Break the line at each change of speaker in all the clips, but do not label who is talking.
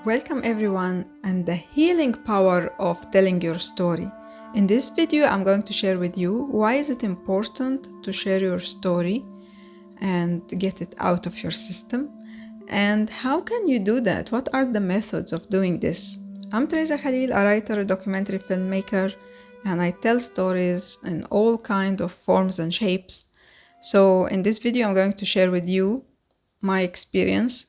Welcome everyone and the healing power of telling your story. In this video I'm going to share with you why is it important to share your story and get it out of your system, and how can you do that? What are the methods of doing this? I'm Theresa Khalil, a writer, a documentary filmmaker, and I tell stories in all kinds of forms and shapes. So in this video I'm going to share with you my experience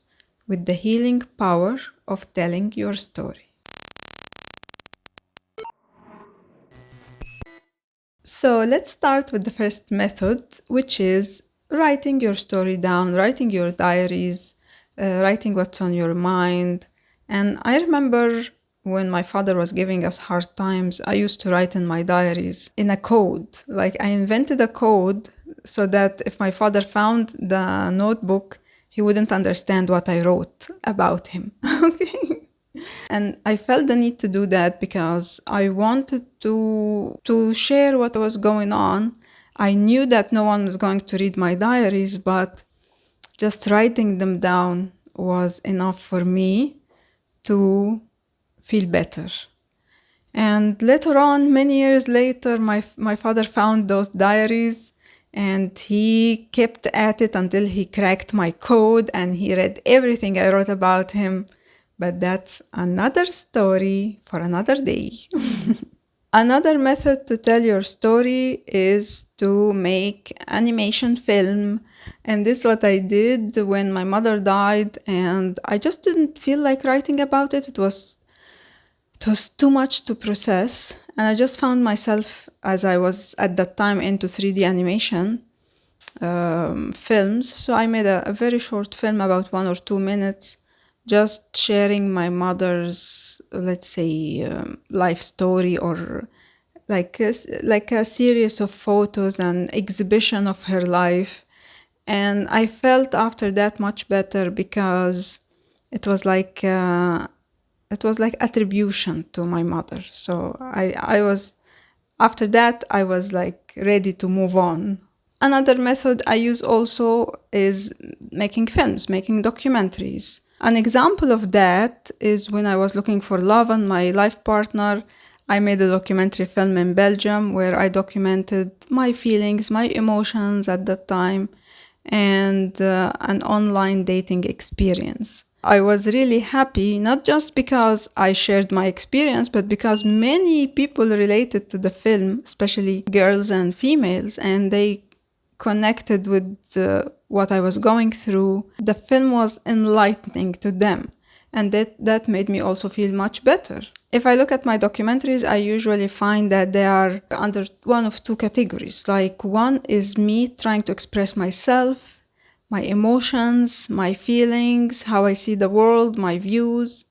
with the healing power of telling your story. So let's start with the first method, which is writing your story down, writing your diaries, writing what's on your mind. And I remember when my father was giving us hard times, I used to write in my diaries in a code. Like I invented a code so that if my father found the notebook, he wouldn't understand what I wrote about him. Okay. And I felt the need to do that because I wanted to share what was going on. I knew that no one was going to read my diaries, but just writing them down was enough for me to feel better. And later on, many years later, my father found those diaries and he kept at it until he cracked my code and he read everything I wrote about him. But that's another story for another day. Another method to tell your story is to make animation film. And this is what I did when my mother died, and I just didn't feel like writing about it. It was too much to process, and I just found myself, as I was at that time into 3D animation films, so I made a very short film, about 1 or 2 minutes, just sharing my mother's, let's say, life story, or like a series of photos and exhibition of her life. And I felt after that much better because it was like attribution to my mother. So I was, after that, I was like ready to move on. Another method I use also is making films, making documentaries. An example of that is when I was looking for love and my life partner. I made a documentary film in Belgium where I documented my feelings, my emotions at that time, and an online dating experience. I was really happy, not just because I shared my experience, but because many people related to the film, especially girls and females, and they connected with what I was going through. The film was enlightening to them, and that made me also feel much better. If I look at my documentaries, I usually find that they are under one of two categories. Like, one is me trying to express myself, my emotions, my feelings, how I see the world, my views.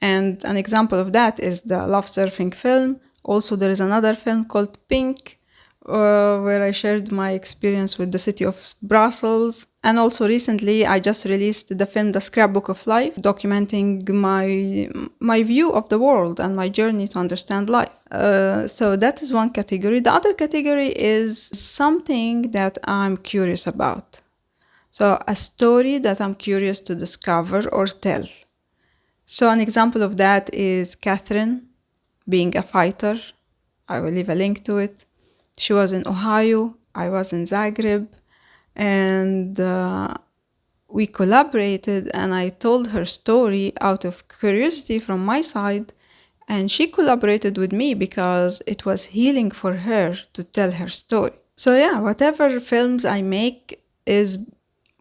And an example of that is the love surfing film. Also, there is another film called Pink, where I shared my experience with the city of Brussels. And also recently, I just released the film The Scrapbook of Life, documenting my view of the world and my journey to understand life. So that is one category. The other category is something that I'm curious about. So a story that I'm curious to discover or tell. So an example of that is Catherine being a fighter. I will leave a link to it. She was in Ohio, I was in Zagreb, and we collaborated, and I told her story out of curiosity from my side, and she collaborated with me because it was healing for her to tell her story. So yeah, whatever films I make is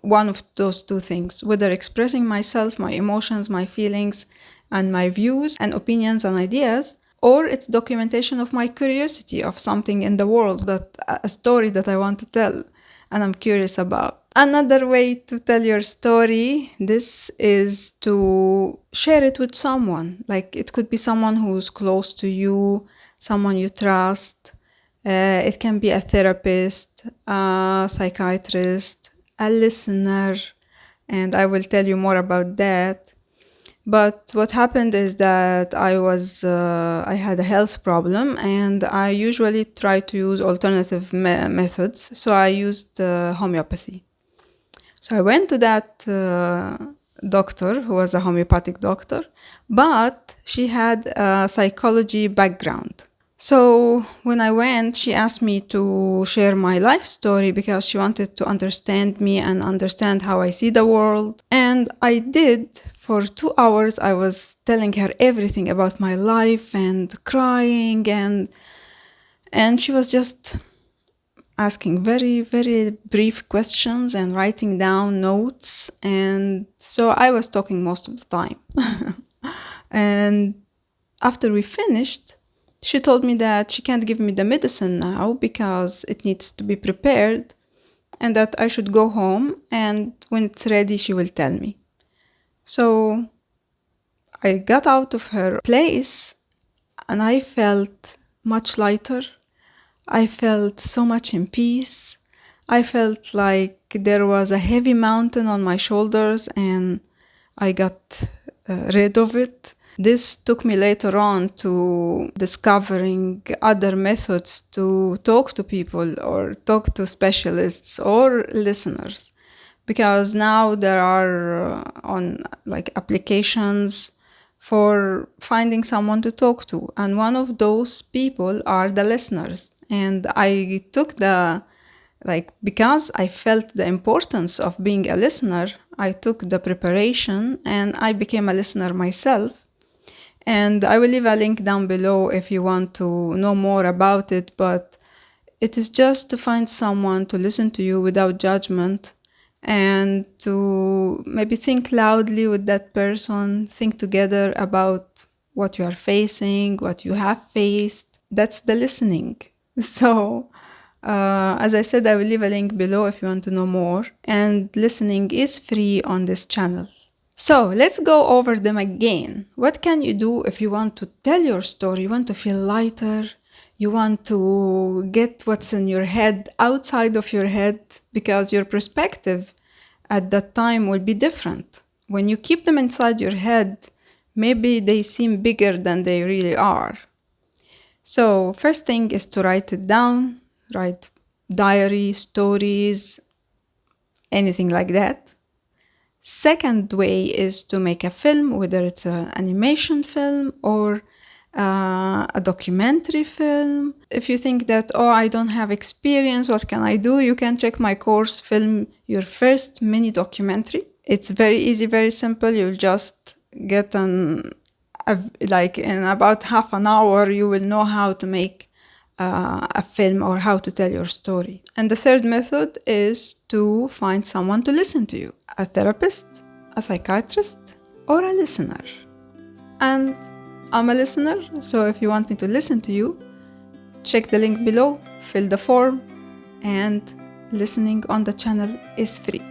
one of those two things, whether expressing myself, my emotions, my feelings, and my views and opinions and ideas, or it's documentation of my curiosity of something in the world, that a story that I want to tell and I'm curious about. Another way to tell your story, this is to share it with someone. Like, it could be someone who's close to you, someone you trust. It can be a therapist, a psychiatrist, a listener, and I will tell you more about that. But what happened is that I had a health problem, and I usually try to use alternative methods. So I used homeopathy. So I went to doctor who was a homeopathic doctor, but she had a psychology background. So when I went, she asked me to share my life story because she wanted to understand me and understand how I see the world. And I did. For 2 hours, I was telling her everything about my life and crying, and she was just asking very, very brief questions and writing down notes. And so I was talking most of the time. And after we finished, she told me that she can't give me the medicine now because it needs to be prepared, and that I should go home, and when it's ready, she will tell me. So I got out of her place and I felt much lighter. I felt so much in peace. I felt like there was a heavy mountain on my shoulders and I got rid of it. This took me later on to discovering other methods to talk to people or talk to specialists or listeners, because now there are on like applications for finding someone to talk to, and one of those people are the listeners. And I took because I felt the importance of being a listener, I took the preparation and I became a listener myself. And I will leave a link down below if you want to know more about it, but it is just to find someone to listen to you without judgment and to maybe think loudly with that person, think together about what you are facing, what you have faced. That's the listening. So, as I said, I will leave a link below if you want to know more. And listening is free on this channel. So let's go over them again. What can you do if you want to tell your story, you want to feel lighter, you want to get what's in your head outside of your head, because your perspective at that time will be different. When you keep them inside your head, maybe they seem bigger than they really are. So first thing is to write it down, write diary, stories, anything like that. Second way is to make a film, whether it's an animation film or a documentary film. If you think that, oh, I don't have experience, what can I do? You can check my course, Film Your First Mini Documentary. It's very easy, very simple. You'll just get in about half an hour, you will know how to make a film or how to tell your story. And the third method is to find someone to listen to you, a therapist, a psychiatrist, or a listener. And I'm a listener, so if you want me to listen to you, check the link below, fill the form, and listening on the channel is free.